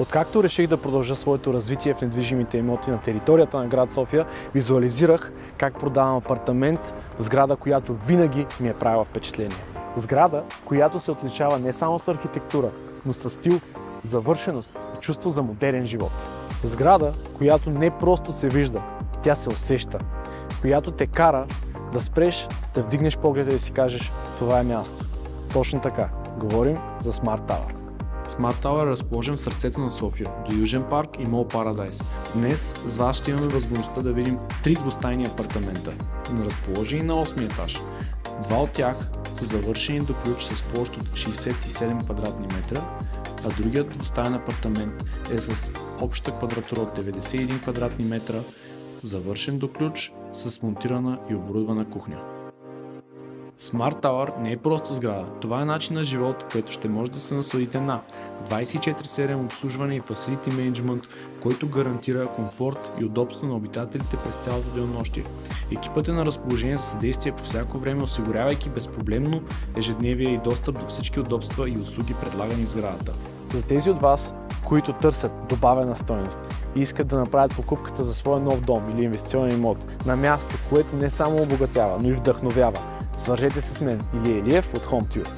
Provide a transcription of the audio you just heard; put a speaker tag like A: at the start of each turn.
A: Откакто реших да продължа своето развитие в недвижимите имоти на територията на град София, визуализирах как продавам апартамент в сграда, която винаги ми е правила впечатление. Сграда, която се отличава не само с архитектура, но с стил, завършеност и чувство за модерен живот. Сграда, която не просто се вижда, тя се усеща, която те кара да спреш, да вдигнеш погледа и си кажеш: това е място. Точно така. Говорим за Smart Tower.
B: Smart Tower е разположен в сърцето на София, до Южен парк и Мол Парадайс. Днес с вас ще имаме възможността да видим 3 двустайни апартамента, разположени на 8 етаж. Два от тях са завършени до ключ с площ от 67 квадратни метра, а другият двустаен апартамент е с обща квадратура от 91 квадратни метра, завършен до ключ с монтирана и оборудвана кухня. Smart Tower не е просто сграда, това е начин на живот, който ще може да се насладите на 24/7 обслужване и facility management, който гарантира комфорт и удобство на обитателите през цялото денонощие. Екипът е на разположение за съдействие по всяко време, осигурявайки безпроблемно ежедневие и достъп до всички удобства и услуги, предлагани в сградата.
A: За тези от вас, които търсят добавена стойност и искат да направят покупката за своя нов дом или инвестиционен имот на място, което не само обогатява, но и вдъхновява, свържете се с мен или Елиев от HomeTour.